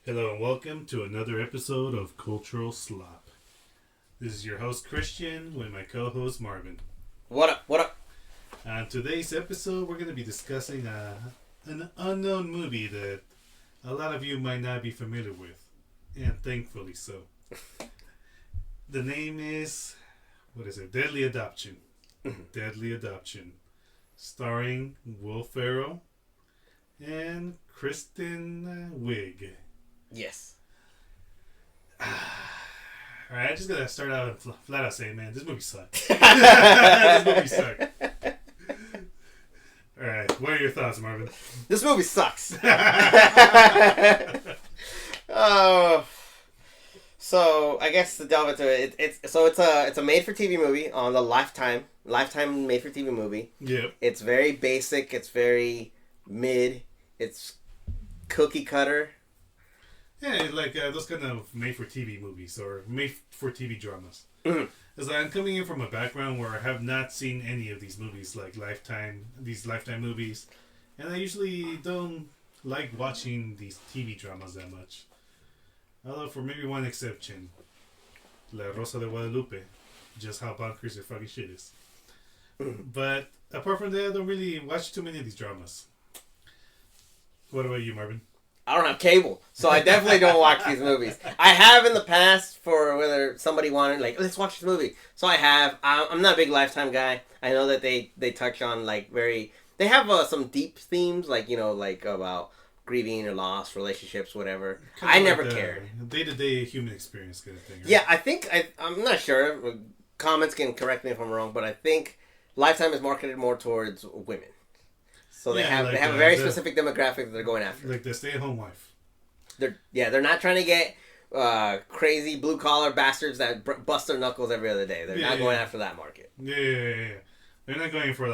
Hello and welcome to another episode of Culture Slop. This is your host Christian with my co-host Marvin. What up? What up? On today's episode, we're going to be discussing an unknown movie that a lot of you might not be familiar with, and thankfully so. The name is, Deadly Adoption. Deadly Adoption. Starring Will Ferrell and Kristen Wiig. Yes. Alright, I'm just gonna start out and flat out saying, man, this movie sucked. This movie sucked. Alright, what are your thoughts, Marvin? This movie sucks. Oh. So I guess to delve into it, it's a made for TV movie on the Lifetime made for TV movie. Yep. It's very basic. It's very mid. It's cookie cutter. Yeah, like those kind of made for TV movies or made for TV dramas. Mm-hmm. It's like I'm coming in from a background where I have not seen any of these movies, like these Lifetime movies, and I usually don't like watching these TV dramas that much. Although for maybe one exception, La Rosa de Guadalupe, just how bonkers your fucking shit is. But apart from that, I don't really watch too many of these dramas. What about you, Marvin? I don't have cable, so I definitely don't watch these movies. I have in the past for whether somebody wanted, like, let's watch this movie. So I have. I'm not a big Lifetime guy. I know that they touch on, like, they have some deep themes, like, like about grieving or loss, relationships, whatever. Kind of I never like cared. Day-to-day human experience kind of thing, right? Yeah, I think, I'm not sure. Comments can correct me if I'm wrong, but I think Lifetime is marketed more towards women. So they have a very specific demographic that they're going after. Like the stay-at-home wife. They're not trying to get crazy blue-collar bastards that bust their knuckles every other day. They're not going after that market. Yeah. They're not going for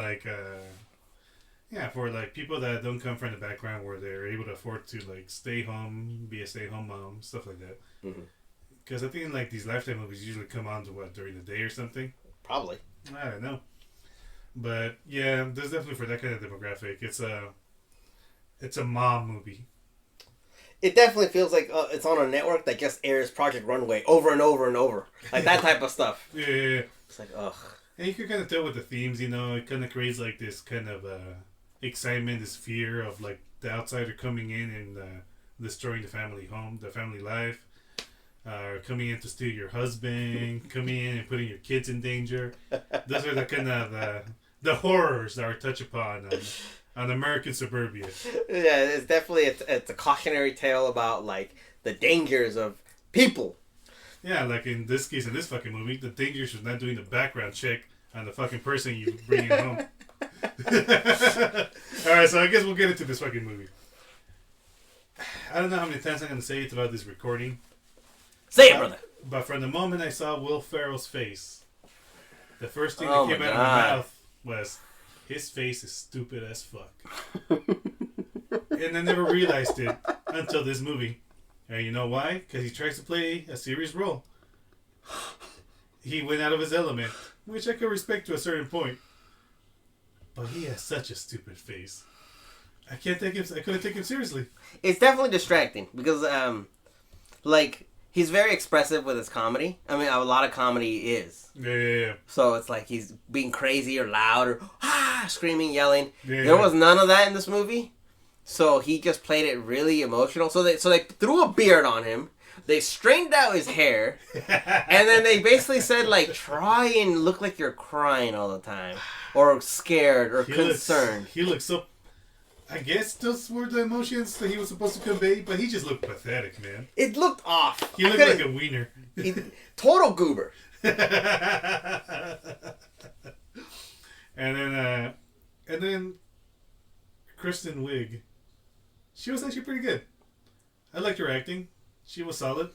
for like people that don't come from the background where they're able to afford to like stay home, be a stay-home mom, stuff like that. Because I think like these Lifetime movies usually come on to during the day or something. Probably. I don't know. But yeah, there's definitely for that kind of demographic. It's a mom movie. It definitely feels like it's on a network that just airs Project Runway over and over and over, like that type of stuff. Yeah. It's like ugh. And you can kind of tell with the themes, it kind of creates like this kind of excitement, this fear of like the outsider coming in and destroying the family home, the family life. Coming in to steal your husband, coming in and putting your kids in danger. Those are the kind of the horrors that are touched upon on American suburbia. Yeah, it's definitely it's a cautionary tale about like the dangers of people. Yeah, like in this case, in this fucking movie, the dangers of not doing the background check on the fucking person you bring home. Alright, so I guess we'll get into this fucking movie. I don't know how many times I'm going to say it throughout this recording. Say it, brother. But from the moment I saw Will Ferrell's face, the first thing that came out of my mouth was, his face is stupid as fuck. And I never realized it until this movie. And you know why? Because he tries to play a serious role. He went out of his element, which I could respect to a certain point. But he has such a stupid face. I couldn't take him seriously. It's definitely distracting because, he's very expressive with his comedy. I mean, a lot of comedy is. Yeah. So it's like he's being crazy or loud or screaming, yelling. Yeah. There was none of that in this movie. So he just played it really emotional. So they threw a beard on him. They straightened out his hair. And then they basically said, like, try and look like you're crying all the time. Or scared or concerned. He looks so... I guess those were the emotions that he was supposed to convey, but he just looked pathetic, man. It looked off. He looked like a wiener. Total goober. And then Kristen Wiig, she was actually pretty good. I liked her acting. She was solid.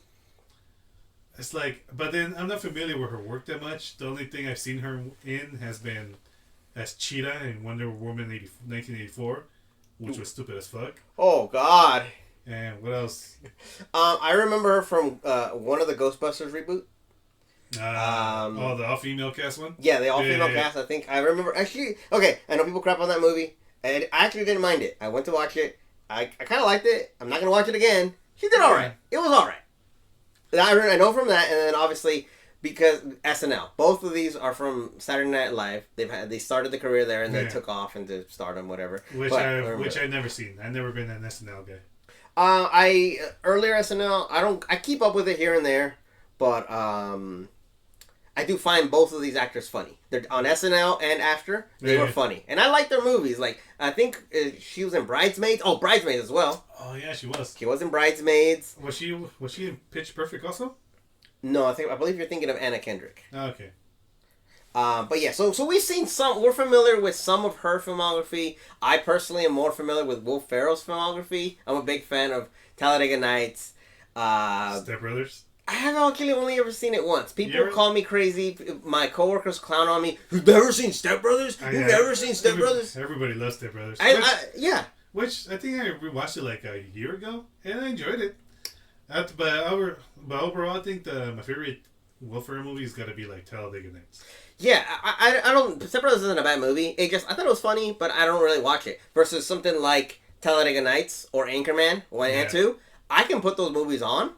It's like, but then I'm not familiar with her work that much. The only thing I've seen her in has been as Cheetah in Wonder Woman 1984. Which was stupid as fuck. Oh, God. And what else? I remember her from one of the Ghostbusters reboot. The all-female cast one? Yeah, the all-female cast, I think. I remember. Actually, okay, I know people crap on that movie. And I actually didn't mind it. I went to watch it. I kind of liked it. I'm not going to watch it again. She did all right. It was all right. I know from that, and then obviously because SNL, both of these are from Saturday Night Live. They started the career there, and they took off into stardom, whatever. Which I've never seen. I've never been an SNL guy. Earlier SNL, I keep up with it here and there, but I do find both of these actors funny. They're on SNL and after they were funny, and I like their movies. Like I think she was in Bridesmaids. Oh, Bridesmaids as well. Oh yeah, she was. She was in Bridesmaids. Was she in Pitch Perfect also? No, I believe you're thinking of Anna Kendrick. Oh, okay. But yeah, so we've seen some. We're familiar with some of her filmography. I personally am more familiar with Will Ferrell's filmography. I'm a big fan of Talladega Nights. Step Brothers. I have actually only ever seen it once. People call me crazy. My coworkers clown on me. You've never seen Step Brothers? You've never seen Step Brothers? Everybody loves Step Brothers. Yeah. Which I think I rewatched it like a year ago, and I enjoyed it. But overall, I think my favorite Will Ferrell movie has got to be like Talladega Nights. Yeah, I don't. Step Brothers isn't a bad movie. I thought it was funny, but I don't really watch it. Versus something like Talladega Nights or Anchorman 1 and 2. I can put those movies on,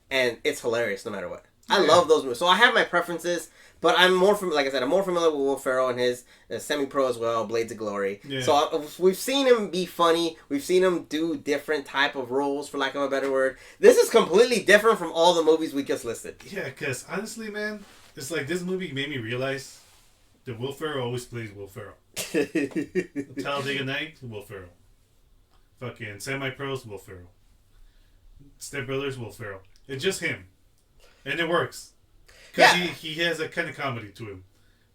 and it's hilarious no matter what. I love those movies. So I have my preferences, but I'm more I'm more familiar with Will Ferrell and his semi-pro as well, Blades of Glory. Yeah. So we've seen him be funny. We've seen him do different type of roles, for lack of a better word. This is completely different from all the movies we just listed. Yeah, because honestly, man, it's like this movie made me realize that Will Ferrell always plays Will Ferrell. Talladega Night, Will Ferrell. Fucking Semi-Pros, Will Ferrell. Step Brothers, Will Ferrell. It's just him. And it works. Because he has a kind of comedy to him.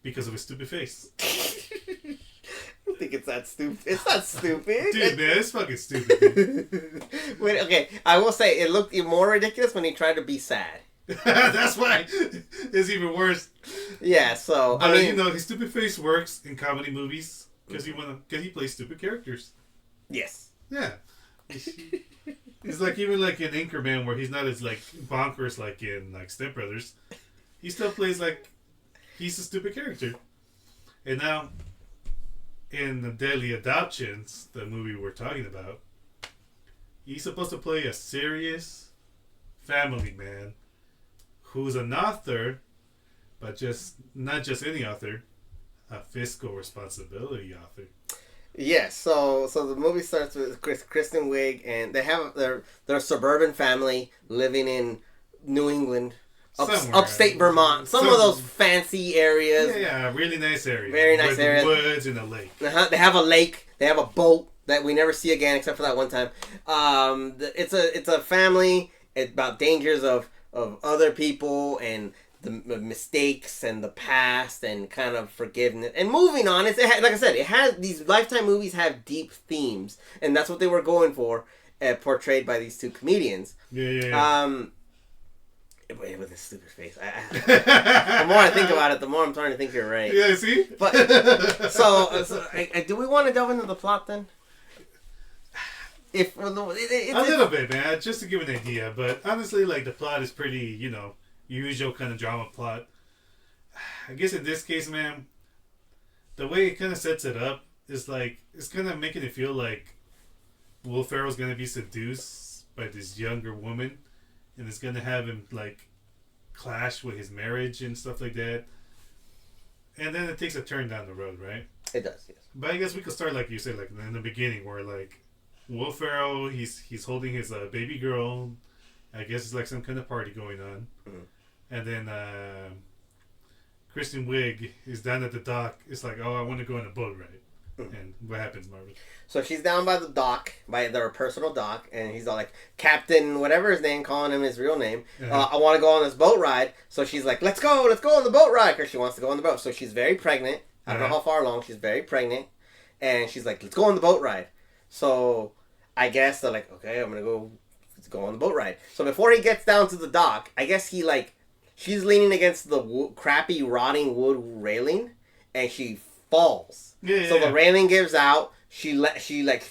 Because of his stupid face. I don't think it's that stupid. It's not stupid. Dude, man, it's fucking stupid. Wait, okay, I will say, it looked even more ridiculous when he tried to be sad. That's why it's even worse. Yeah, so, but, his stupid face works in comedy movies because he plays stupid characters. Yes. Yeah. It's like even like in Anchorman where he's not as like bonkers like in like Step Brothers. He still plays like he's a stupid character. And now in the Deadly Adoptions, the movie we're talking about, he's supposed to play a serious family man who's an author, but not just any author, a fiscal responsibility author. Yes, so the movie starts with Kristen, Wiig, and they have their suburban family living in New England, upstate Vermont, some of those fancy areas. Yeah, really nice area. Very nice area. Woods and a lake. They have a lake. They have a boat that we never see again except for that one time. It's a family. It's about dangers of other people and the mistakes and the past and kind of forgiveness and moving on. Like I said, these Lifetime movies have deep themes, and that's what they were going for, portrayed by these two comedians. Yeah. With his stupid face. The more I think about it, the more I'm starting to think you're right. Yeah, see? But do we want to delve into the plot then? A little bit, man, just to give an idea. But honestly, like the plot is pretty, usual kind of drama plot. I guess in this case, man, the way it kind of sets it up is like it's kind of making it feel like Will Ferrell's gonna be seduced by this younger woman, and it's gonna have him like clash with his marriage and stuff like that. And then it takes a turn down the road, right? It does, yes. But I guess we could start like you said, like in the beginning, where like Will Ferrell, he's holding his baby girl. I guess it's like some kind of party going on. Mm-hmm. And then Kristen Wiig is down at the dock. It's like, oh, I want to go on a boat ride. Mm-hmm. And what happens, Marvin? So she's down by the dock, by their personal dock, and he's all like, Captain, whatever his name, calling him his real name. I want to go on this boat ride. So she's like, let's go on the boat ride, because she wants to go on the boat. So she's very pregnant. I don't know how far along. She's very pregnant. And she's like, let's go on the boat ride. So I guess they're like, okay, I'm going to go on the boat ride. So before he gets down to the dock, I guess she's leaning against the crappy rotting wood railing, and she falls. So the railing gives out. She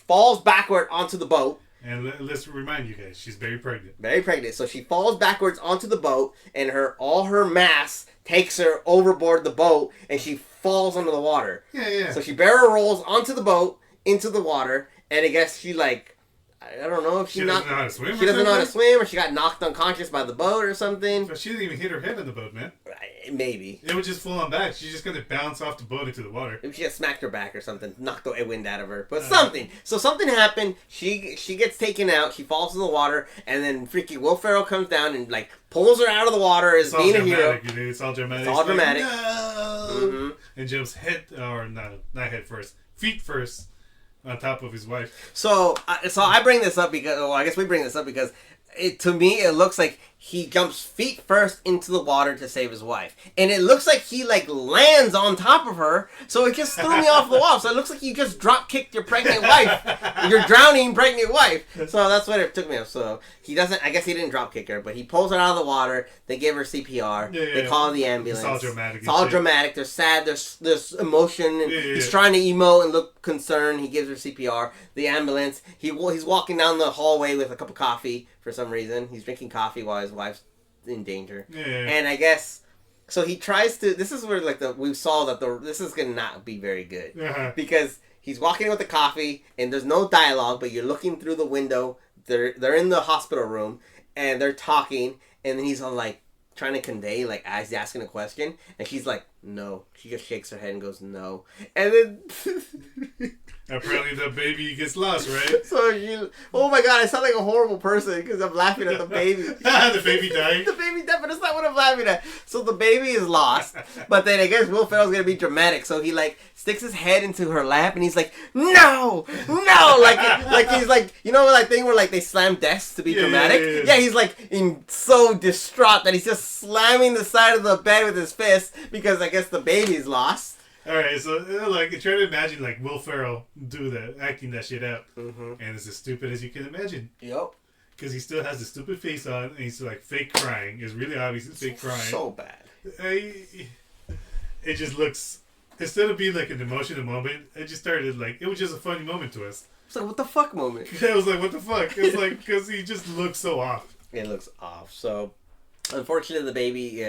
falls backward onto the boat. And let's remind you guys, she's very pregnant. Very pregnant. So she falls backwards onto the boat, and all her mass takes her overboard the boat, and she falls under the water. Yeah. So she barrel rolls onto the boat, into the water, and I guess she I don't know if she doesn't know how to swim. She doesn't know how to swim, or she got knocked unconscious by the boat or something. But she didn't even hit her head on the boat, man. Maybe. It was just full on back. She's just gonna bounce off the boat into the water. Maybe she just smacked her back or something, knocked the wind out of her. But something. So something happened. She gets taken out. She falls in the water, and then freaking Will Ferrell comes down and like pulls her out of the water as being a hero. It's all dramatic. It's all dramatic. Like, no! Mm-hmm. And jumps not head first, feet first. On top of his wife. So I bring this up because, well, I guess we bring this up because to me it looks like he jumps feet first into the water to save his wife, and it looks like he like lands on top of her. So it just threw me off the wall. So it looks like you just drop kicked your pregnant wife, your drowning pregnant wife. So that's what it took me off. So he doesn't. I guess he didn't drop kick her, but he pulls her out of the water. They give her CPR. They call the ambulance. It's all dramatic. It's all dramatic. There's sad. There's emotion. And he's trying to emote and look concerned. He gives her CPR. The ambulance. He's walking down the hallway with a cup of coffee for some reason. He's drinking coffee while his wife's in danger. And I guess so he tries to. This is where like we saw that this is gonna not be very good because he's walking with the coffee and there's no dialogue, but you're looking through the window. They're in the hospital room and they're talking, and then he's all like trying to convey like as he's asking a question, and she's like no. She just shakes her head and goes no, and then. Apparently the baby gets lost, right? So oh my god, I sound like a horrible person because I'm laughing at the baby. The baby died. The baby died, but it's not what I'm laughing at. So the baby is lost, but then I guess Will Ferrell's gonna be dramatic. So he like sticks his head into her lap and he's like, no, like he's like, you know, like thing where like they slam desks to be dramatic. Yeah, he's like so distraught that he's just slamming the side of the bed with his fist because I guess the baby's lost. Alright, so like try to imagine like Will Ferrell do that, acting that shit out, and it's as stupid as you can imagine. Yep. Because he still has the stupid face on, and he's like fake crying. It's really obvious he's fake crying. So bad. It just looks, instead of being like an emotional moment, it just started like it was just a funny moment to us. It's like what the fuck moment. It was like what the fuck. It was like because he just looks so off. It looks off. So unfortunately, the baby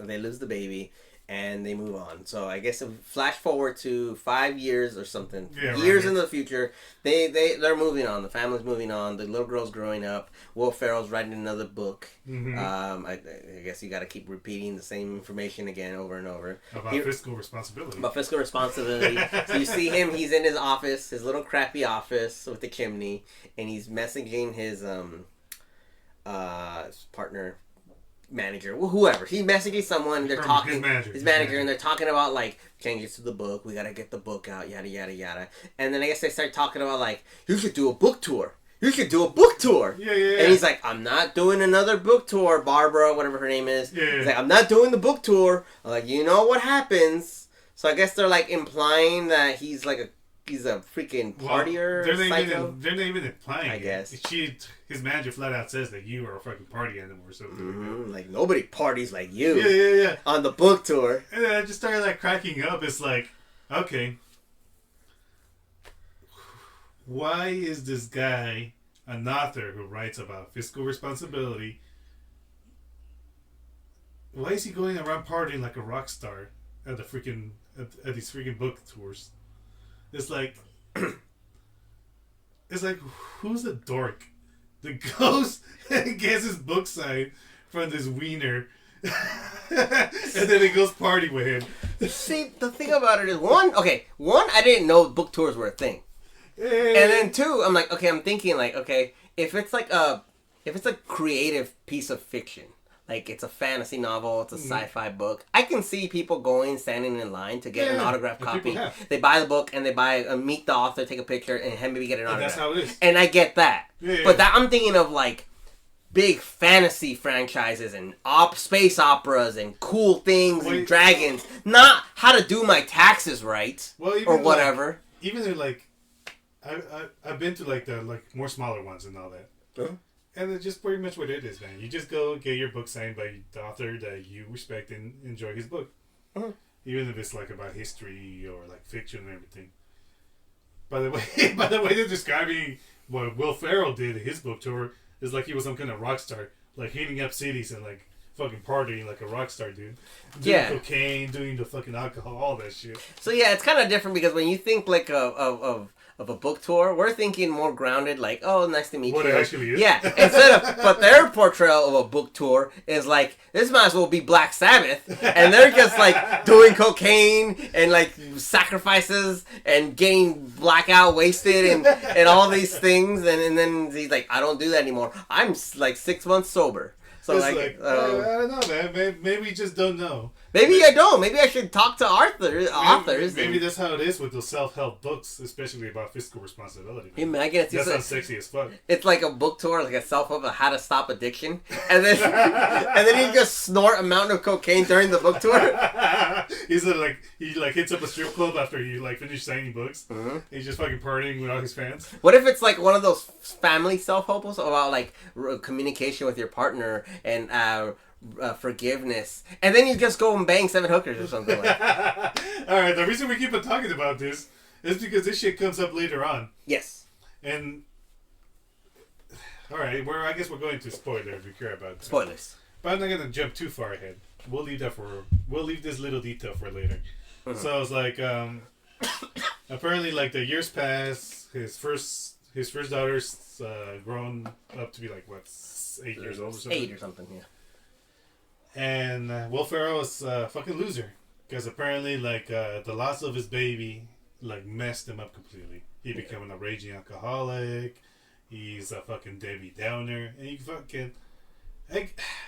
they lose the baby. And they move on. So I guess if flash forward to 5 years or something, years into the future, they're moving on. The family's moving on. The little girl's growing up. Will Ferrell's writing another book. I guess you got to keep repeating the same information again over and over. About fiscal responsibility. About fiscal responsibility. So you see him. He's in his office, his little crappy office with the chimney, and he's messaging his partner. Manager, whoever. He messages someone, they're talking, his manager, and they're talking about, like, changes to the book, we gotta get the book out, yada, yada, yada. And then I guess they start talking about, like, you should do a book tour. You should do a book tour. Yeah. And he's like, I'm not doing another book tour, Barbara, whatever her name is. Yeah. He's like, I'm not doing the book tour. I'm like, you know what happens. So I guess they're, like, implying that he's, like, he's a freaking partier, psycho. They're not even implying. I guess. His manager flat out says that you are a fucking party animal or something. Like nobody parties like you. Yeah. On the book tour. And then I just started like cracking up. It's like, okay, why is this guy an author who writes about fiscal responsibility? Why is he going around partying like a rock star at the freaking at these freaking book tours? It's like, who's the dork that goes and gets his book signed from this wiener, and then he goes party with him? See, the thing about it is, one, I didn't know book tours were a thing, and then two, I'm like, okay, I'm thinking like, okay, if it's a creative piece of fiction. Like, it's a fantasy novel, it's a sci-fi book. I can see people standing in line to get an autographed copy. They buy the book and they meet the author, take a picture, and maybe get an autograph. That's how it is. And I get that. Yeah. But I'm thinking of, like, big fantasy franchises and space operas and cool things and dragons. Not how to do my taxes right or whatever. Like, even in, like, I've been to, like, the more smaller ones and all that. Huh? And it's just pretty much what it is, man. You just go get your book signed by the author that you respect and enjoy his book. Uh-huh. Even if it's like about history or like fiction and everything. By the way they're describing what Will Ferrell did at his book tour is like he was some kind of rock star, like heating up cities and like fucking partying like a rock star, dude. Doing cocaine, doing the fucking alcohol, all that shit. So yeah, it's kind of different because when you think like of of a book tour, we're thinking more grounded, like, oh, nice to meet What you. it actually is. Yeah, but their portrayal of a book tour is like, this might as well be Black Sabbath, and they're just like doing cocaine and like sacrifices and getting blackout wasted and all these things, and then he's like, I don't do that anymore. I'm like 6 months sober. So It's I don't know, man. Maybe we just don't know. Maybe I don't. Maybe I should talk to authors. Maybe that's how it is with those self-help books, especially about fiscal responsibility. Imagine that sounds sexy as fuck. It's like a book tour, like a self-help of how to stop addiction, and then you just snort a mountain of cocaine during the book tour. He hits up a strip club after he like finished signing books. Mm-hmm. He's just fucking partying with all his fans. What if it's like one of those family self-helps about like communication with your partner and forgiveness, and then you just go and bang 7 hookers or something like that. Alright, the reason we keep on talking about this is because this shit comes up later on. Yes. And alright, I guess we're going to spoiler if you care about that. Spoilers. But I'm not gonna jump too far ahead. We'll leave this little detail for later. Mm-hmm. So it's like apparently like the years pass, his first daughter's grown up to be like 8 years old or something. 8 or something, yeah. And Will Ferrell is a fucking loser because apparently like the loss of his baby like messed him up completely. He became a raging alcoholic. He's a fucking Debbie Downer, and he fucking.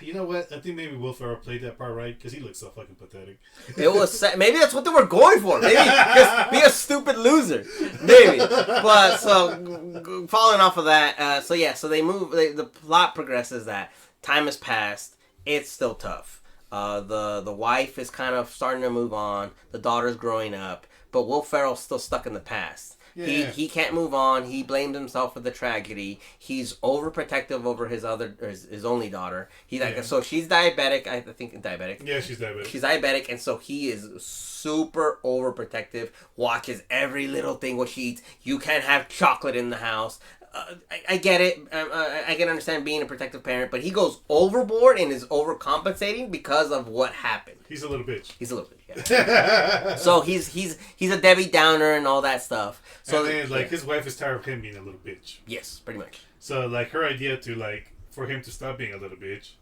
You know what? I think maybe Will Ferrell played that part right because he looks so fucking pathetic. It was maybe that's what they were going for. Maybe just be a stupid loser. Maybe. But so following off of that, so they move. The plot progresses that time has passed. It's still tough. The wife is kind of starting to move on. The daughter's growing up, but Will Ferrell's still stuck in the past. Yeah. He can't move on. He blamed himself for the tragedy. He's overprotective over his only daughter. So she's diabetic. I think diabetic. Yeah, she's diabetic. She's diabetic, and so he is super overprotective. Watches every little thing what she eats. You can't have chocolate in the house. I get it. I can understand being a protective parent, but he goes overboard and is overcompensating because of what happened. He's a little bitch. Yeah. So he's a Debbie Downer and all that stuff. So and then his wife is tired of him being a little bitch. Yes, pretty much. So like her idea to for him to stop being a little bitch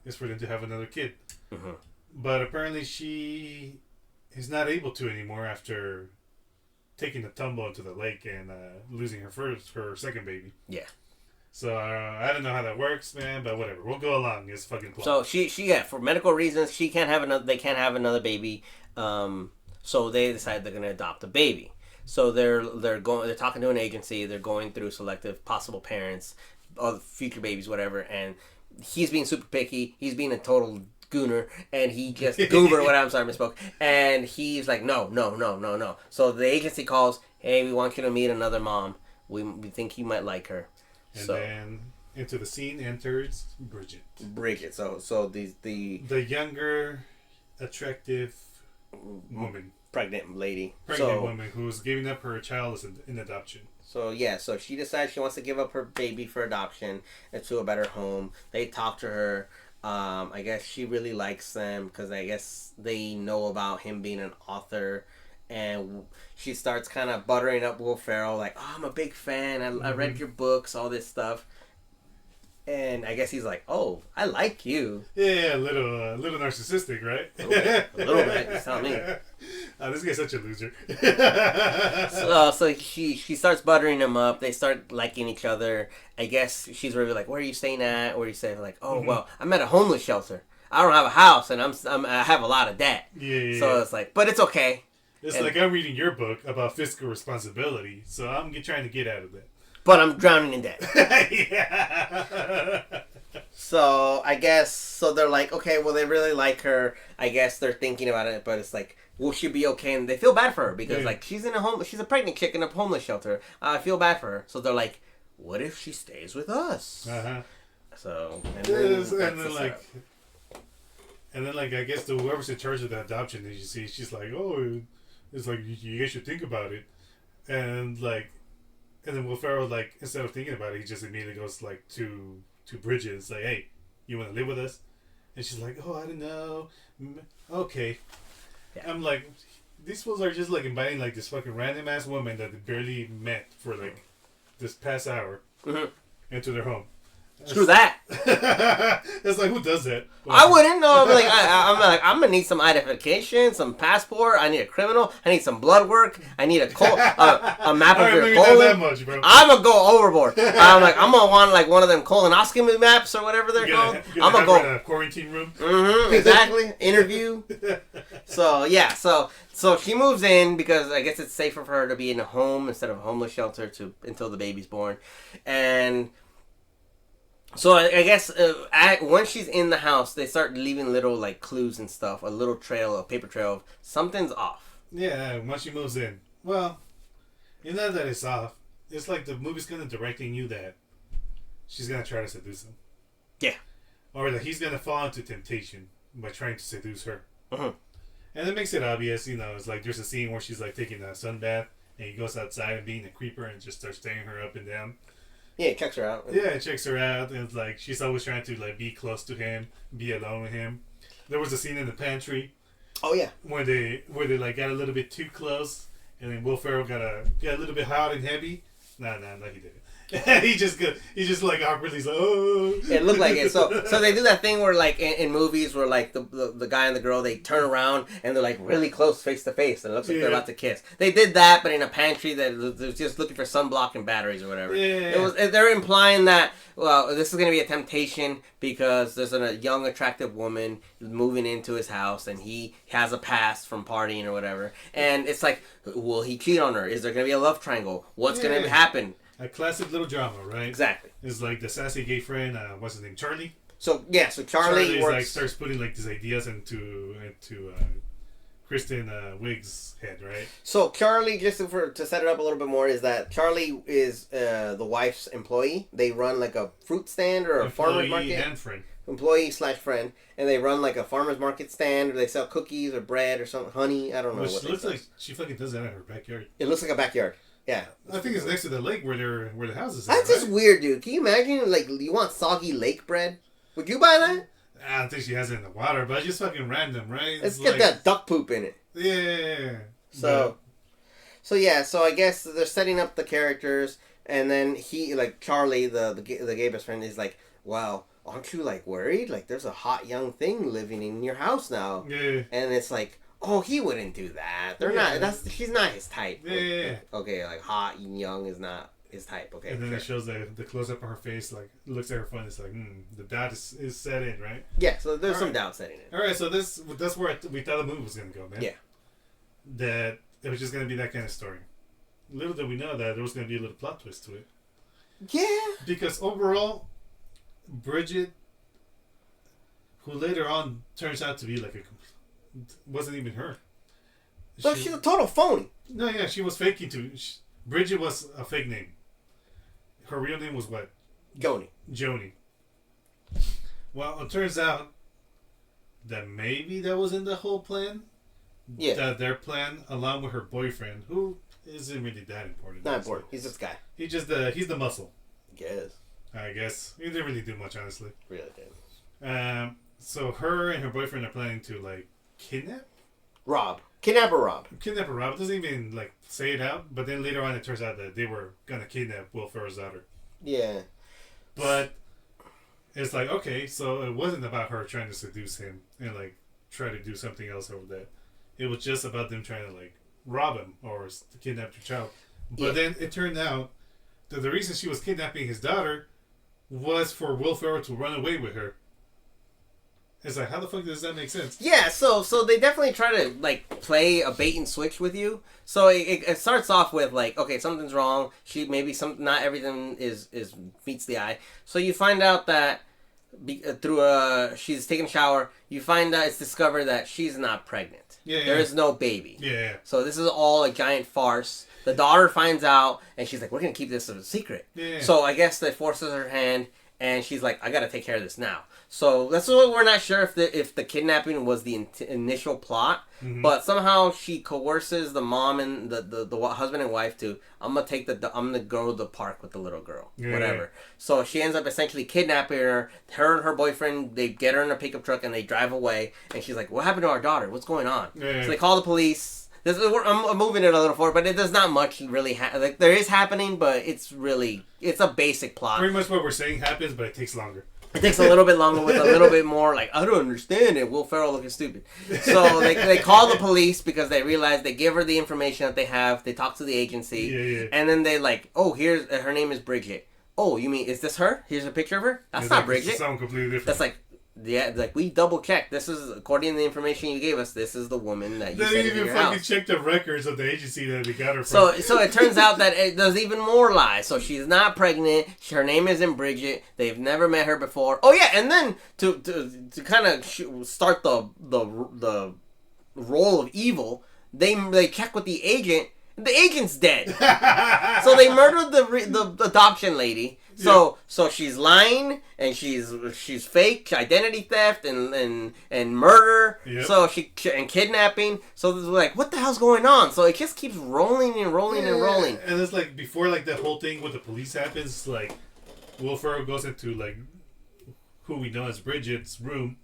is for them to have another kid. Mm-hmm. But apparently she is not able to anymore after taking a tumble into the lake and losing her second baby. Yeah. So I don't know how that works, man, but whatever. We'll go along. It's fucking plot. So she for medical reasons they can't have another baby. So they decide they're gonna adopt a baby. So they're talking to an agency. They're going through selective possible parents, or future babies, whatever. And he's being super picky. He's being a total gooner, and he just goober. I'm sorry, misspoke. And he's like, no. So the agency calls. Hey, we want you to meet another mom. We think you might like her. And then into the scene enters Bridget. So the younger, attractive woman. Pregnant woman who's giving up her child in adoption. So she decides she wants to give up her baby for adoption and to a better home. They talk to her. I guess she really likes them because I guess they know about him being an author. And she starts kind of buttering up Will Ferrell, like, oh, I'm a big fan. I read your books, all this stuff. And I guess he's like, oh, I like you. Yeah, a little narcissistic, right? A little bit. Just tell me. This guy's such a loser. So she starts buttering him up. They start liking each other. I guess she's really like, where are you staying at? Or you say like, oh, well, I'm at a homeless shelter. I don't have a house, and I have a lot of debt. Yeah. So it's like, but it's okay. It's like I'm reading your book about fiscal responsibility, so I'm trying to get out of that. But I'm drowning in debt. Yeah. So I guess they're like, okay, well they really like her. I guess they're thinking about it, but it's like, will she be okay? And they feel bad for her because like she's a pregnant chick in a homeless shelter. I feel bad for her. So they're like, what if she stays with us? So and then I guess whoever's in charge of the adoption, as you see, she's like, oh, it's like you guys should think about it, and then Will Ferrell, like, instead of thinking about it, he just immediately goes like to Bridget and say, hey, you want to live with us? And she's like, oh, I don't know. Okay. Yeah. I'm like, these fools are just like inviting like this fucking random ass woman that they barely met for like this past hour into their home. Screw that. It's like, who does that? Well, I wouldn't know. Like, I'm gonna need some identification, some passport. I need a criminal. I need some blood work. I need a map of your colon. That much, bro. I'm gonna go overboard. I'm gonna want like one of them colonoscopy maps or whatever they're called. I'm gonna go in a quarantine room. Exactly. Interview. So yeah. So she moves in because I guess it's safer for her to be in a home instead of a homeless shelter until the baby's born, and. So I guess once she's in the house, they start leaving little like clues and stuff, a little trail, a paper trail of something's off. Yeah, once she moves in. Well, you know that it's off. It's like the movie's kind of directing you that she's going to try to seduce him. Yeah. Or that he's going to fall into temptation by trying to seduce her. Uh-huh. And it makes it obvious, you know, it's like there's a scene where she's like taking a sun bath and he goes outside and being a creeper and just starts staring her up and down. Yeah, he checks her out. Yeah, it checks her out, and it's like she's always trying to like be close to him, be alone with him. There was a scene in the pantry. Oh yeah, where they like got a little bit too close, and then Will Ferrell got a little bit hot and heavy. No, he didn't. he just like awkwardly, he's like, oh. It looked like it. So they do that thing where like in movies where like the guy and the girl, they turn around and they're like really close face to face and it looks like they're about to kiss. They did that, but in a pantry that was just looking for sunblock and batteries or whatever. Yeah. They're implying that this is going to be a temptation because there's a young attractive woman moving into his house and he has a past from partying or whatever. And it's like, will he cheat on her? Is there going to be a love triangle? What's going to happen? A classic little drama, right? Exactly. It's like the sassy gay friend, what's his name, Charlie? So Charlie works... like starts putting like these ideas into Kristen Wiig's head, right? So Charlie, just to set it up a little bit more, is that Charlie is the wife's employee. They run like a fruit stand or a farmer's market. And friend. Employee/friend, and they run like a farmer's market stand, or they sell cookies or bread or something, honey. I don't know. Which looks like she fucking does that in her backyard. It looks like a backyard. Yeah. I think it's next to the lake where the houses are. That's just weird, dude. Can you imagine, like, you want soggy lake bread? Would you buy that? I don't think she has it in the water, but it's just fucking random, right? It's got that duck poop in it. Yeah. So I guess they're setting up the characters, and then he, like, Charlie, the gay best friend, is like, wow, aren't you, like, worried? Like, there's a hot young thing living in your house now. Yeah. And it's like, oh, he wouldn't do that. They're not. She's not his type. Yeah. Okay, like hot and young is not his type. Okay. And then it shows the close up of her face, like looks at her phone. It's like, the doubt is set in, right? Yeah. So there's some doubt setting in. All right. So that's where we thought the movie was gonna go, man. Yeah. That it was just gonna be that kind of story. Little did we know that there was gonna be a little plot twist to it. Yeah. Because overall, Bridget, who later on turns out to be like wasn't even her. So she's a total phony. No, yeah, she was faking too. Bridget was a fake name. Her real name was what? Joni. Well, it turns out that maybe that was in the whole plan. Yeah. Their plan, along with her boyfriend, who isn't really that important. Not important. He's this guy. He's the muscle. I guess. He didn't really do much, honestly. Really did. So her and her boyfriend are planning to, like, kidnap or rob. Doesn't even like say it out, but then later on it turns out that they were gonna kidnap Will Ferrell's daughter. Yeah. But it's like, okay, so it wasn't about her trying to seduce him and like try to do something else over that. It was just about them trying to like rob him or kidnap their child. But then it turned out that the reason she was kidnapping his daughter was for Will Ferrell to run away with her. It's like, how the fuck does that make sense? Yeah, so they definitely try to, like, play a bait and switch with you. So it starts off with, like, okay, something's wrong. Not everything is meets the eye. So you find out that she's taking a shower. You find out it's discovered that she's not pregnant. Yeah. There is no baby. Yeah. So this is all a giant farce. The daughter finds out, and she's like, we're going to keep this a secret. Yeah. So I guess that forces her hand, and she's like, I got to take care of this now. So that's what we're not sure if the kidnapping was the initial plot, but somehow she coerces the mom and the husband and wife to I'm gonna go to the park with the little girl, whatever. So she ends up essentially kidnapping her. Her and her boyfriend, they get her in a pickup truck and they drive away. And she's like, "What happened to our daughter? What's going on?" So they call the police. I'm moving it a little forward, but it does not much really like there is happening, but it's a basic plot. Pretty much what we're saying happens, but it takes longer. It takes a little bit longer with a little bit more like I don't understand it. Will Ferrell looking stupid. So they call the police because they realize they give her the information that they have. They talk to the agency, and then they like, oh, here's her name is Bridget. Oh, you mean is this her? Here's a picture of her. That's not Bridget. Someone completely different. That's like. Yeah, like we double checked. This is according to the information you gave us. This is the woman that you they sent didn't in even your fucking house. check the records of the agency that they got her from. So it turns out that there's even more lies. So she's not pregnant. Her name isn't Bridget. They've never met her before. Oh yeah, and then to kind of start the role of evil, they check with the agent. The agent's dead. So they murdered the adoption lady. So she's lying and she's fake identity theft and murder. Yep. So and kidnapping. So they're like, what the hell's going on? So it just keeps rolling and rolling and rolling. And it's like before like that whole thing with the police happens, like Will Ferrell goes into like who we know as Bridget's room.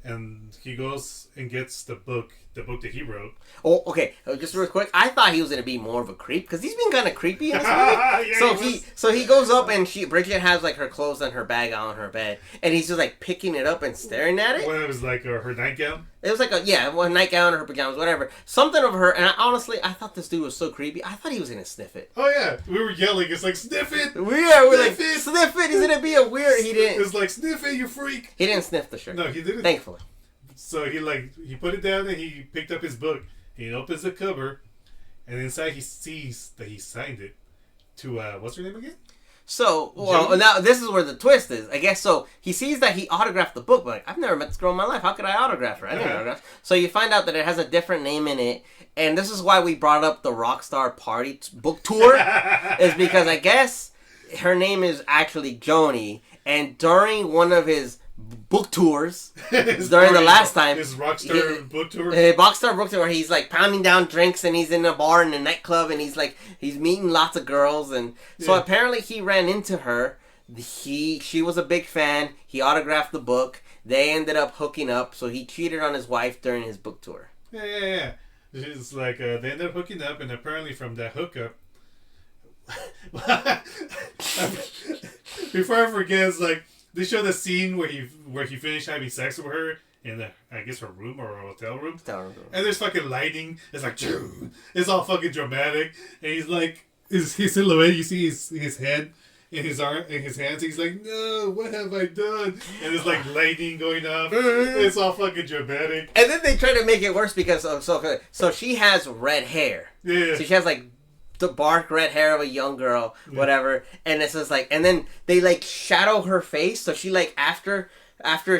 And he goes and gets the book that he wrote. Oh, okay. Just real quick, I thought he was gonna be more of a creep because he's been kind of creepy in this movie. So he goes up and Bridget has like her clothes and her bag on her bed, and he's just like picking it up and staring at it. When it was like her nightgown. It was like a nightgown or her pajamas, whatever. Something of her, and I thought this dude was so creepy. I thought he was gonna sniff it. Oh yeah, we were yelling. It's like sniff it. We're like sniff it. He's gonna be a weird. He didn't. It's like sniff it, you freak. He didn't sniff the shirt. No, he didn't. Thankfully. So he put it down and he picked up his book. He opens the cover, and inside he sees that he signed it to what's her name again? So, now this is where the twist is. I guess so. He sees that he autographed the book, but like, I've never met this girl in my life. How could I autograph her? I didn't autograph. So you find out that it has a different name in it, and this is why we brought up the Rockstar Party book tour, is because I guess her name is actually Joni, and during one of his book tours during the last time his Rockstar book tour where he's like pounding down drinks and he's in a bar in a nightclub and he's meeting lots of girls and so apparently he ran into her. She was a big fan. He autographed the book. They ended up hooking up, so he cheated on his wife during his book tour. Yeah. It's like they ended up hooking up, and apparently from that hookup before I forget, it's like they show the scene where he finished having sex with her in I guess her room or a hotel room. And there's fucking lighting. It's like it's all fucking dramatic. And he's like his silhouette. You see his head in his arm in his hands. He's like, no, what have I done? And there's like lightning going off. It's all fucking dramatic. And then they try to make it worse because so she has red hair. Yeah. So she has like the dark red hair of a young girl, whatever, and it's just like, and then they like shadow her face, so she like after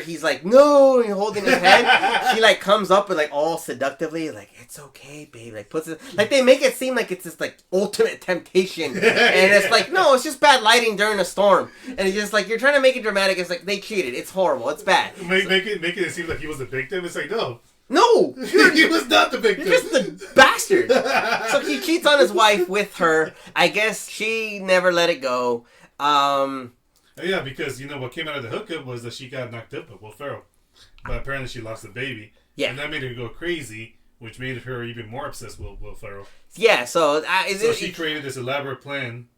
he's like no, and holding his head, she like comes up and like all seductively like it's okay, babe, like puts it like they make it seem like it's this like ultimate temptation, and it's like no, it's just bad lighting during a storm, and it's just like you're trying to make it dramatic. It's like they cheated, it's horrible, it's bad. Make it seem like he was the victim. It's like no, he was not the victim. You're just the bastard. So he cheats on his wife with her. I guess she never let it go. Yeah, because what came out of the hookup was that she got knocked up by Will Ferrell, but apparently she lost the baby. Yeah, and that made her go crazy, which made her even more obsessed with Will Ferrell. Yeah, so she created this elaborate plan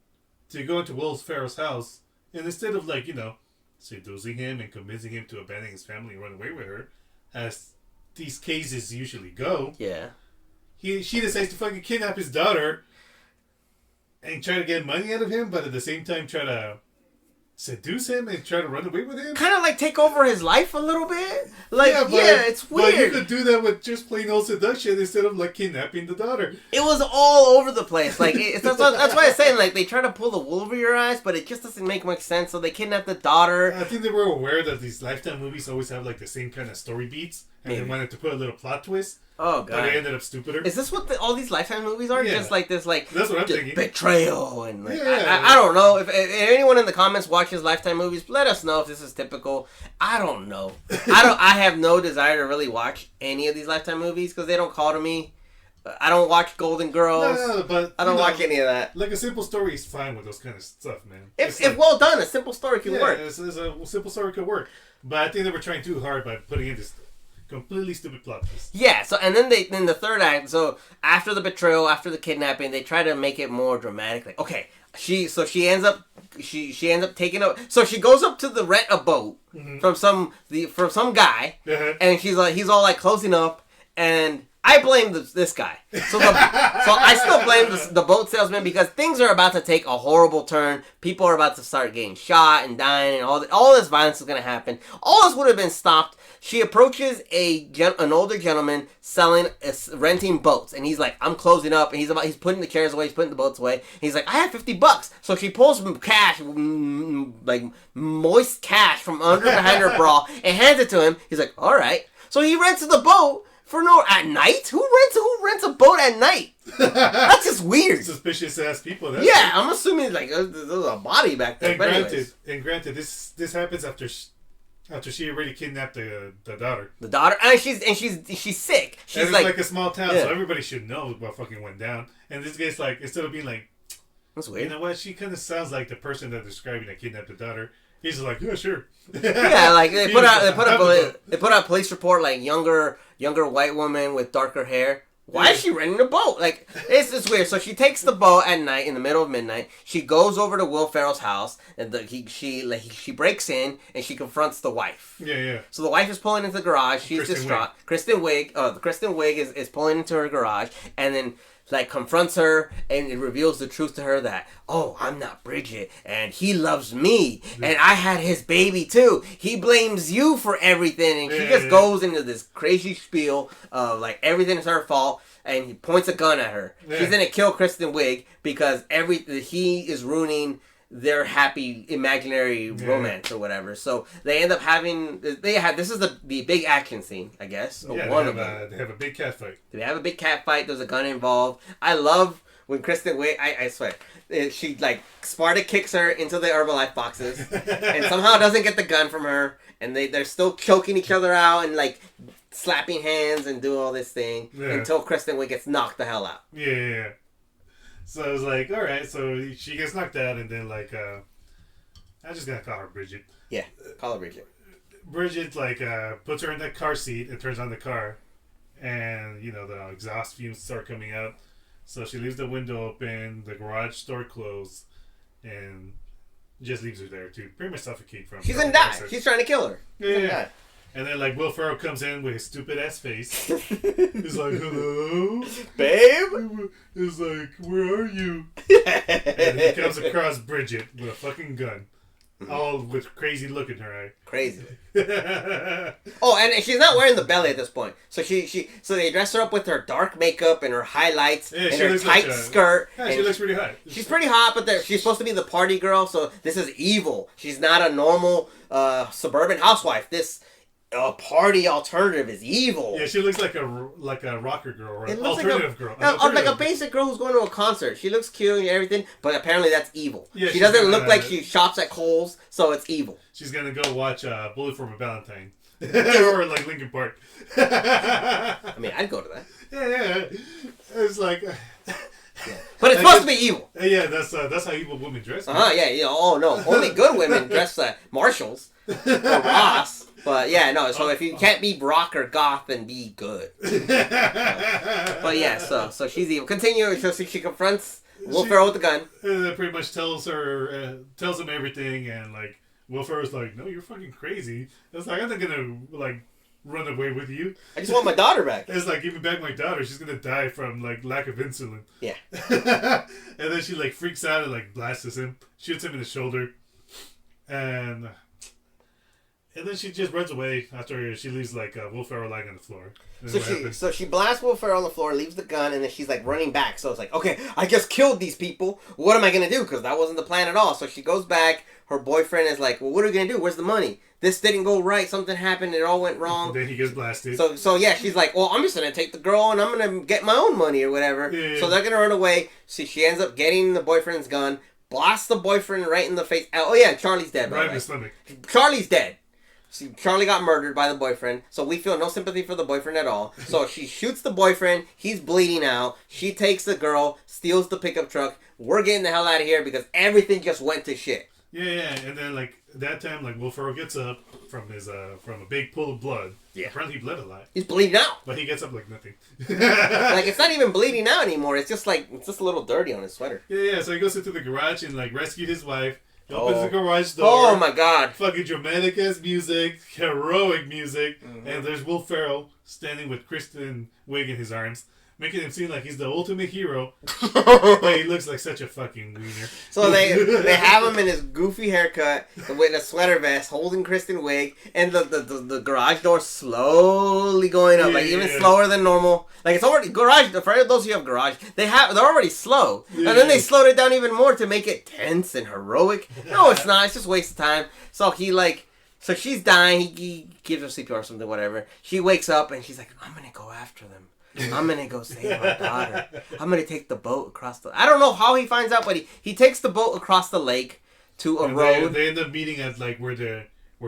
to go into Will Ferrell's house, and instead of seducing him and convincing him to abandon his family and run away with her, as these cases usually go. Yeah. She decides to fucking kidnap his daughter and try to get money out of him, but at the same time try to seduce him and try to run away with him. Kind of like take over his life a little bit. It's weird. But you could do that with just plain old seduction instead of kidnapping the daughter. It was all over the place. That's why I'm saying they try to pull the wool over your eyes, but it just doesn't make much sense. So they kidnap the daughter. I think they were aware that these Lifetime movies always have the same kind of story beats. And they wanted to put a little plot twist. Oh, God. But they ended up stupider. Is this what all these Lifetime movies are? Yeah. Just like this, That's what I'm thinking. Betrayal and I don't know. If anyone in the comments watches Lifetime movies, let us know if this is typical. I don't know. I have no desire to really watch any of these Lifetime movies because they don't call to me. I don't watch Golden Girls. No, but I don't watch any of that. A simple story is fine with those kind of stuff, man. If well done, a simple story can work. A simple story could work. But I think they were trying too hard by putting in this Completely stupid plot twist. Yeah, so and then the third act, so after the betrayal, after the kidnapping, they try to make it more dramatic. Like, okay, she ends up taking up. So she goes up to the rent a boat from some guy, and he's all like closing up, and I blame this guy. So I still blame the boat salesman because things are about to take a horrible turn. People are about to start getting shot and dying, and all this violence is going to happen. All this would have been stopped. She approaches an older gentleman renting boats, and he's like, "I'm closing up," and he's putting the chairs away, he's putting the boats away. And he's like, "I have $50." So she pulls some cash, like moist cash from behind her bra, and hands it to him. He's like, "All right." So he rents the boat. At night? Who rents a boat at night? That's just weird. Suspicious ass people. Yeah, I'm assuming like there's a body back there. And granted, this happens after she already kidnapped the daughter. The daughter, and she's sick. She's and it's like a small town, so everybody should know what fucking went down. And this guy's like, instead of being like, that's weird. You know what? She kind of sounds like the person that's describing that kidnapped the daughter. He's like, yeah, sure. Yeah, like they put out a police report, like younger white woman with darker hair. Why is she renting a boat? Like it's weird. So she takes the boat at night in the middle of midnight. She goes over to Will Ferrell's house, and she breaks in and she confronts the wife. Yeah. So the wife is pulling into the garage. She's distraught. Kristen Wiig is pulling into her garage, and then like confronts her, and it reveals the truth to her that, oh, I'm not Bridget, and he loves me, and I had his baby too. He blames you for everything, and she just goes into this crazy spiel of like everything is her fault, and he points a gun at her. She's gonna kill Kristen Wiig because he is ruining their happy imaginary romance or whatever. So they end up this is the big action scene, I guess. Yeah, they have a big cat fight. They have a big cat fight. There's a gun involved. I love when Kristen Wiig, I swear, she like Sparta kicks her into the Herbalife boxes and somehow doesn't get the gun from her, and they're still choking each other out and like slapping hands and doing all this thing until Kristen Wiig gets knocked the hell out. Yeah. So I was like, all right. So she gets knocked out, and then like, I'm just gonna call her Bridget. Yeah, call her Bridget. Bridget like puts her in that car seat and turns on the car, and the exhaust fumes start coming out. So she leaves the window open, the garage door closed, and just leaves her there to pretty much suffocate from. She's gonna die. She's trying to kill her. Yeah. And then, like, Will Ferrell comes in with his stupid-ass face. He's like, hello? Babe? He's like, where are you? And he comes across Bridget with a fucking gun. All with crazy look in her eye. Crazy. Oh, and she's not wearing the belly at this point. So so they dress her up with her dark makeup and her highlights and her tight skirt. Yeah, she looks pretty hot. She's pretty hot, but she's supposed to be the party girl, so this is evil. She's not a normal suburban housewife. This party alternative is evil. Yeah, she looks like a rocker girl, or an alternative girl. Like a basic girl who's going to a concert. She looks cute and everything, but apparently that's evil. Yeah, she doesn't look like she shops at Kohl's, so it's evil. She's gonna go watch Bullet for My Valentine. Or like Linkin Park. I mean, I'd go to that. Yeah. It's like... But it's supposed to be evil. Yeah, that's how evil women dress. Yeah. Oh, no. Only good women dress Marshalls or Ross. But yeah, no. So if you can't be rock or goth, then be good. But yeah, so she's evil. Continue. So she confronts Will Ferrell with the gun. And it pretty much tells him everything, and like Will Ferrell's like, "No, you're fucking crazy." It's like, I'm not gonna like run away with you. I just want my daughter back. It's like, give me back my daughter. She's gonna die from like lack of insulin. Yeah. And then she like freaks out and like blasts him, shoots him in the shoulder, and then she just runs away after she leaves like Will Ferrell lying on the floor. So she blasts Will Ferrell on the floor, leaves the gun, and then she's like running back. So it's like, okay, I just killed these people. What am I gonna do? Because that wasn't the plan at all. So she goes back. Her boyfriend is like, well, what are we gonna do? Where's the money? This didn't go right. Something happened. It all went wrong. Then he gets blasted. So yeah, she's like, well, I'm just gonna take the girl and I'm gonna get my own money or whatever. Yeah. So they're gonna run away. So she ends up getting the boyfriend's gun, blasts the boyfriend right in the face. Oh yeah, Charlie's dead. Right in the stomach. Charlie's dead. Charlie got murdered by the boyfriend, so we feel no sympathy for the boyfriend at all. So she shoots the boyfriend, he's bleeding out, she takes the girl, steals the pickup truck, we're getting the hell out of here because everything just went to shit. Yeah, and then like that time, like Will Ferrell gets up from a big pool of blood. Yeah. Apparently he bled a lot. He's bleeding out. But he gets up like nothing. Like it's not even bleeding out anymore. It's just a little dirty on his sweater. Yeah. So he goes into the garage and like rescued his wife. He opens the garage door. Oh my god! Fucking dramatic ass music, heroic music, and there's Will Ferrell standing with Kristen Wiig in his arms, making him seem like he's the ultimate hero, but he looks like such a fucking wiener. So they have him in his goofy haircut with a sweater vest, holding Kristen Wiig, and the garage door slowly going up, like even slower than normal. Like it's already garage. For those of you who have garage, they're already slow, and then they slowed it down even more to make it tense and heroic. No, it's not. It's just a waste of time. So so she's dying. He gives her CPR or something, whatever. She wakes up and she's like, "I'm gonna go after them. I'm gonna go save my daughter. I'm gonna take the boat across the." I don't know how he finds out, but he takes the boat across the lake to a road. They end up meeting at like where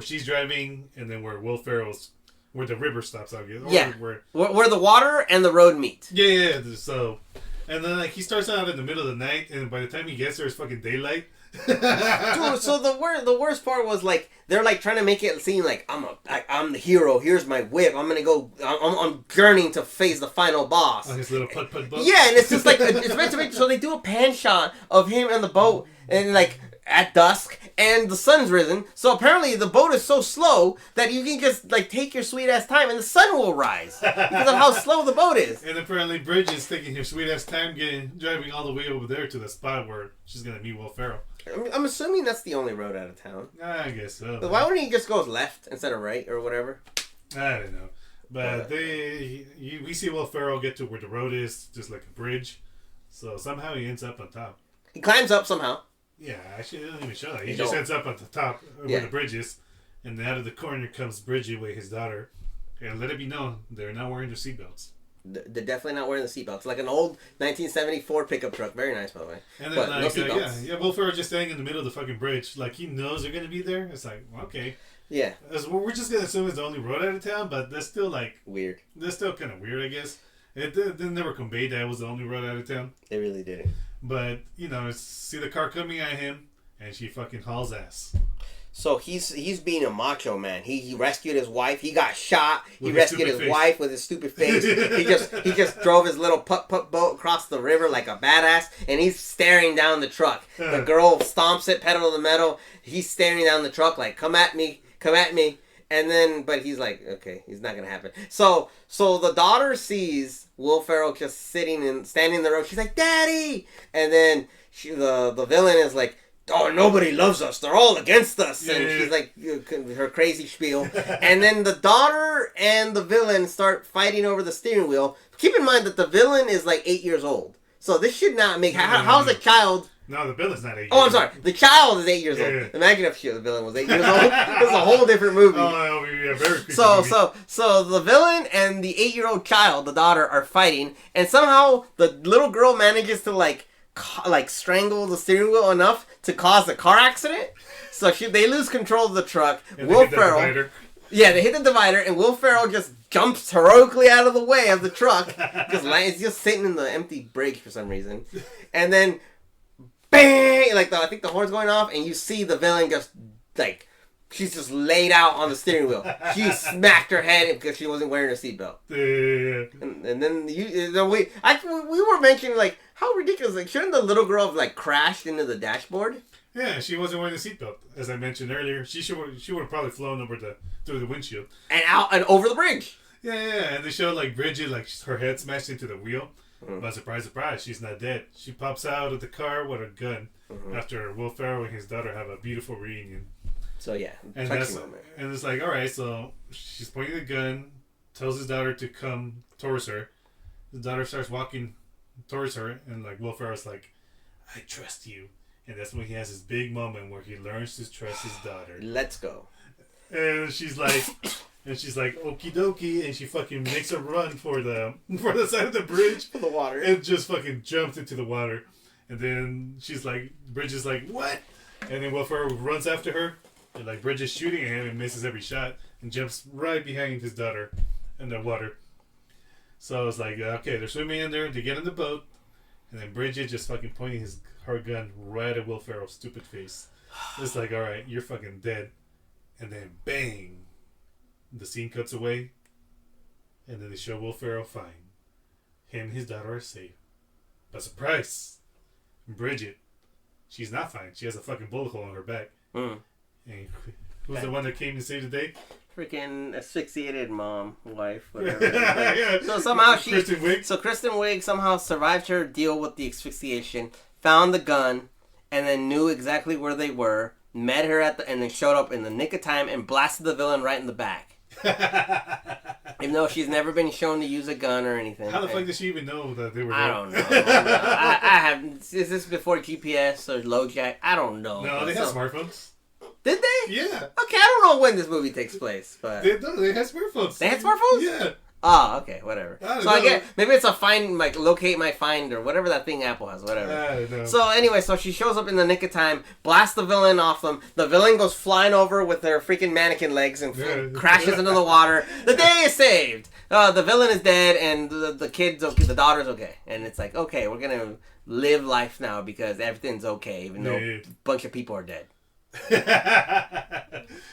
she's driving, and then where Will Ferrell's. Where the river stops, I guess. Yeah. Where the water and the road meet. Yeah. So, and then like he starts out in the middle of the night, and by the time he gets there, it's fucking daylight. Dude, so the worst part was like they're like trying to make it seem like I'm the hero. Here's my whip. I'm gonna go. I'm journeying to face the final boss. On his little putt boat. Yeah, and it's just like it's meant to make. So they do a pan shot of him and the boat, and like at dusk, and the sun's risen. So apparently the boat is so slow that you can just like take your sweet ass time, and the sun will rise because of how slow the boat is. And apparently Bridge is taking her sweet ass time driving all the way over there to the spot where she's gonna meet Will Ferrell. I'm assuming that's the only road out of town. I guess so. But why wouldn't he just go left instead of right or whatever? I don't know. But we see Will Ferrell get to where the road is, just like a bridge. So somehow he ends up on top. He climbs up somehow. Yeah, actually, it doesn't even show that. He just ends up at the top where the bridge is. And out of the corner comes Bridget with his daughter. And let it be known, they're not wearing their seatbelts. They're definitely not wearing the seatbelts. Like an old 1974 pickup truck. Very nice, by the way. And then, no seatbelts. Will Ferrell just standing in the middle of the fucking bridge. Like, he knows they're going to be there. It's like, well, okay. Yeah. We're just going to assume it's the only road out of town, but that's still, like... Weird. That's still kind of weird, I guess. It never conveyed that it was the only road out of town. It really didn't. But, see the car coming at him, and she fucking hauls ass. So he's being a macho man. He rescued his wife. He got shot. He rescued his wife with his stupid face. he just drove his little putt boat across the river like a badass, and he's staring down the truck. The girl stomps it, pedal to the metal. He's staring down the truck like, "Come at me, come at me." And then, but he's like, okay, it's not gonna happen. So the daughter sees Will Ferrell just standing in the road. She's like, "Daddy!" And then the villain is like, "Oh, nobody loves us. They're all against us." And she's like, her crazy spiel. And then the daughter and the villain start fighting over the steering wheel. Keep in mind that the villain is like 8 years old. So this should not make... How's a child... No, the villain's not 8 years old. Oh, I'm sorry. The child is 8 years old. Imagine if the villain was 8 years old. This is a whole different movie. Oh, yeah, very creepy So the villain and the 8-year-old child, the daughter, are fighting. And somehow the little girl manages to like strangle the steering wheel enough to cause a car accident. So they lose control of the truck. And Will Ferrell, they hit the divider, and Will Ferrell just jumps heroically out of the way of the truck. It's just sitting in the empty brake for some reason, and then bang! I think the horn's going off, and you see the villain just like. She's just laid out on the steering wheel. She smacked her head because she wasn't wearing a seatbelt. And then we were mentioning like how ridiculous. Like, shouldn't the little girl have like crashed into the dashboard? Yeah, she wasn't wearing a seatbelt, as I mentioned earlier. She would have probably flown over through the windshield and out and over the bridge. Yeah, and they showed like Bridget, like her head smashed into the wheel. But surprise, she's not dead. She pops out of the car with a gun after Will Ferrell and his daughter have a beautiful reunion. So yeah, and it's like, all right, so she's pointing the gun, tells his daughter to come towards her. His daughter starts walking towards her, and like Will Ferrell's like, "I trust you," and that's when he has his big moment where he learns to trust his daughter. Let's go. And she's like, okie dokie, and she fucking makes a run for the side of the bridge for the water, and just fucking jumps into the water. And then she's like, Bridge is like, "What?" And then Will Ferrell runs after her. And like Bridge is shooting at him and misses every shot and jumps right behind his daughter in the water. So it's like, okay, they're swimming in there, they get in the boat, and then Bridget just fucking pointing her gun right at Will Ferrell's stupid face. It's like, all right, you're fucking dead, and then bang, the scene cuts away, and then they show Will Ferrell fine. Him and his daughter are safe, but surprise, Bridget, she's not fine. She has a fucking bullet hole in her back. And who's the one that came to save the day? Freaking asphyxiated mom, wife, whatever. Yeah. So somehow Kristen Wiig. So Kristen Wiig somehow survived her deal with the asphyxiation, found the gun, and then knew exactly where they were, met her and then showed up in the nick of time and blasted the villain right in the back. Even though she's never been shown to use a gun or anything. How the fuck did she even know that they were there? I don't know. I have. Is this before GPS or LoJack? I don't know. No, they have smartphones. Did they? Yeah. Okay, I don't know when this movie takes place, but they had smartphones. They had smartphones? Yeah. Oh, okay, whatever. I get maybe it's a find, like locate my find or whatever that thing Apple has, whatever. I don't know. So anyway, so she shows up in the nick of time, blasts the villain off them. The villain goes flying over with her freaking mannequin legs and crashes into the water. The day is saved. The villain is dead, and the kid's okay. The daughter's okay, and it's like, okay, we're gonna live life now because everything's okay, even though a bunch of people are dead.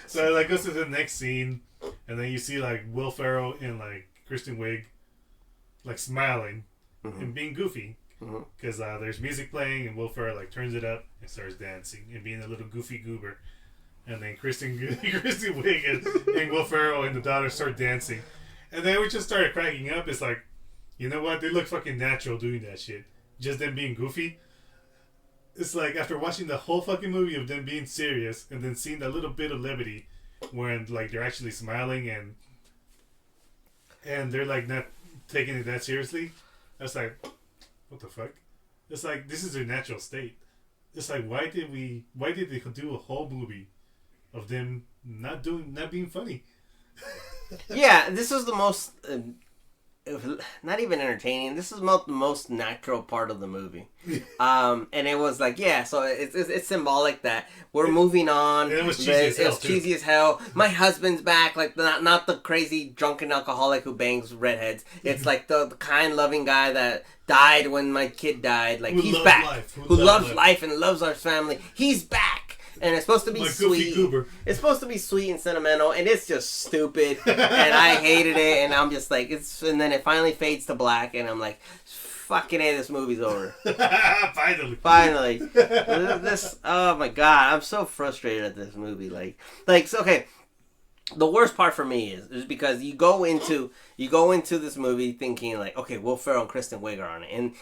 So it like goes to the next scene, and then you see like Will Ferrell and like Kristen Wiig like smiling and being goofy because there's music playing, and Will Ferrell like turns it up and starts dancing and being a little goofy goober, and then Kristen Wiig and Will Ferrell and the daughter start dancing, and then we just started cracking up. It's like, you know what, they look fucking natural doing that shit, just them being goofy. It's like after watching the whole fucking movie of them being serious and then seeing that little bit of levity when like they're actually smiling and they're like not taking it that seriously, I was like, what the fuck? It's like this is their natural state. It's like why did they do a whole movie of them not being funny? Yeah, this was the most not even entertaining. This is the most natural part of the movie, and it was like, yeah. So it's symbolic that we're moving on. And it was cheesy as hell. My husband's back, like not the crazy drunken alcoholic who bangs redheads. It's like the kind, loving guy that died when my kid died. Like he's back, who loves life and loves our family. He's back. And it's supposed to be sweet. It's supposed to be sweet and sentimental, and it's just stupid. And I hated it, and I'm just like, and then it finally fades to black, and I'm like, fucking A, this movie's over. Finally. This, oh my god, I'm so frustrated at this movie. Like, so, okay. The worst part for me is because you go into this movie thinking like, okay, Will Ferrell and Kristen Wiig are on it, and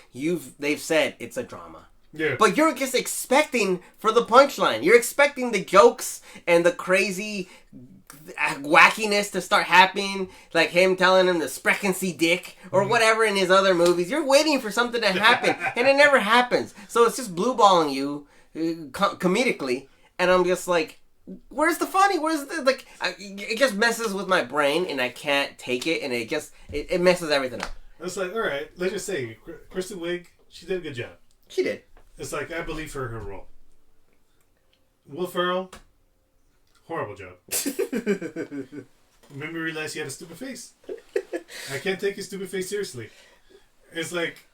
they've said it's a drama. Yeah. But you're just expecting for the punchline. You're expecting the jokes and the crazy wackiness to start happening, like him telling him to sprechen Sie dick or whatever in his other movies. You're waiting for something to happen, and it never happens. So it's just blue balling you comedically, and I'm just like, where's the funny? Where's the like? It just messes with my brain, and I can't take it, and it messes everything up. It's like, all right, let's just say Kristen Wiig, she did a good job. She did. It's like, I believe her role. Will Ferrell, horrible job. Made me realize he had a stupid face. I can't take his stupid face seriously. It's like,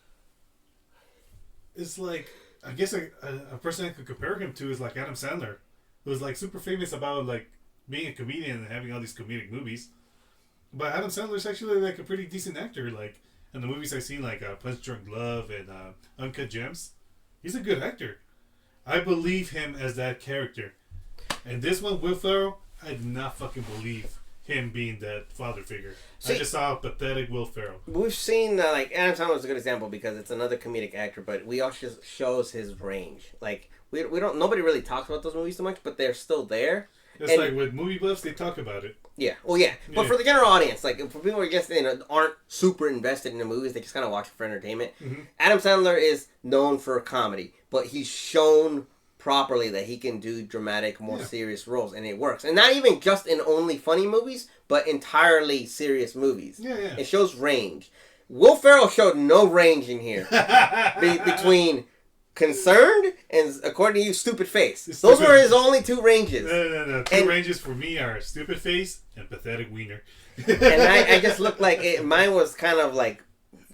I guess a person I could compare him to is like Adam Sandler, who's like super famous about like being a comedian and having all these comedic movies. But Adam Sandler's actually like a pretty decent actor. Like in the movies I've seen, like Punch Drunk Love and Uncut Gems. He's a good actor. I believe him as that character. And this one, Will Ferrell, I did not fucking believe him being that father figure. I just saw a pathetic Will Ferrell. We've seen, like, Adam Sandler is a good example because it's another comedic actor, but we also shows his range. Like, we don't, nobody really talks about those movies so much, but they're still there. It's like with movie buffs, they talk about it. Yeah, well, yeah. But for the general audience, like, for people who just aren't super invested in the movies, they just kind of watch it for entertainment. Mm-hmm. Adam Sandler is known for comedy, but he's shown properly that he can do dramatic, more serious roles, and it works. And not even just in only funny movies, but entirely serious movies. Yeah. It shows range. Will Ferrell showed no range in here between concerned and, according to you, stupid face. Those were his only two ranges. No. Two ranges for me are stupid face and pathetic wiener. And I just looked like mine was kind of like,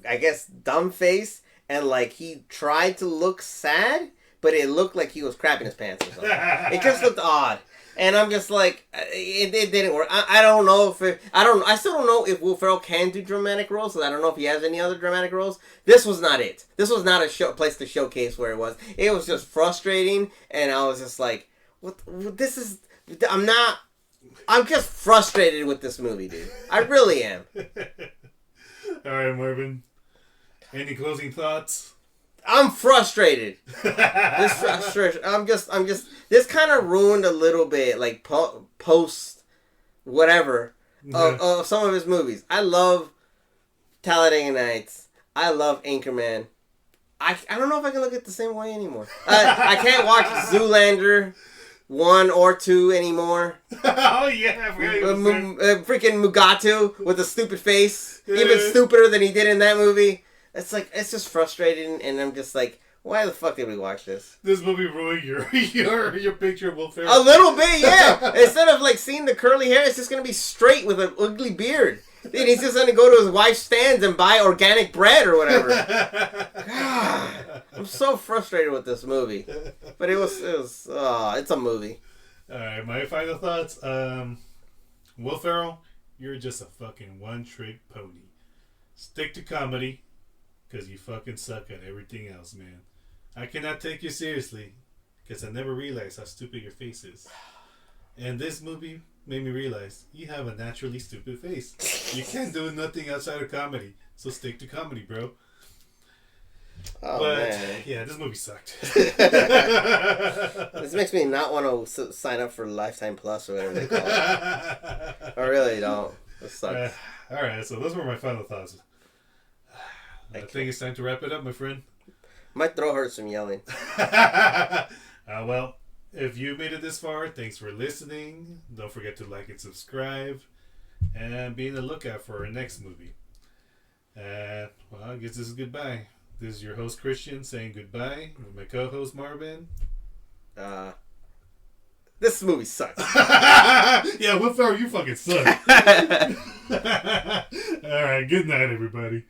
I guess, dumb face, and like he tried to look sad, but it looked like he was crapping his pants or something. It just looked odd. And I'm just like, it didn't work. I don't know if I still don't know if Will Ferrell can do dramatic roles. So I don't know if he has any other dramatic roles. This was not it. This was not a place to showcase where it was. It was just frustrating, and I was just like, what this is. I'm just frustrated with this movie, dude. I really am. All right, Marvin. Any closing thoughts? I'm frustrated. This frustration. I'm just. This kind of ruined a little bit, like post, whatever, of some of his movies. I love Talladega Nights. I love Anchorman. I don't know if I can look at it the same way anymore. I can't watch Zoolander 1 or 2 anymore. Oh yeah, freaking Mugatu with a stupid face, even stupider than he did in that movie. It's like, it's just frustrating, and I'm just like, why the fuck did we watch this? This movie ruined your picture of Will Ferrell. A little bit, yeah. Instead of like seeing the curly hair, it's just gonna be straight with an ugly beard. Then he's just gonna go to his wife's stands and buy organic bread or whatever. God, I'm so frustrated with this movie, but it's a movie. All right, my final thoughts. Will Ferrell, you're just a fucking one-trick pony. Stick to comedy, because you fucking suck at everything else, man. I cannot take you seriously, because I never realized how stupid your face is. And this movie made me realize you have a naturally stupid face. You can't do nothing outside of comedy, so stick to comedy, bro. Oh, but, man. Yeah, this movie sucked. This makes me not want to sign up for Lifetime Plus or whatever they call it. I really don't. This sucks. All right, so those were my final thoughts. I think it's time to wrap it up, my friend. My throat hurts from yelling. Well, if you made it this far, thanks for listening. Don't forget to like and subscribe. And be on the lookout for our next movie. Well, I guess this is goodbye. This is your host, Christian, saying goodbye with my co-host, Marvin. This movie sucks. Yeah, Will Ferrell, you fucking suck. All right, good night, everybody.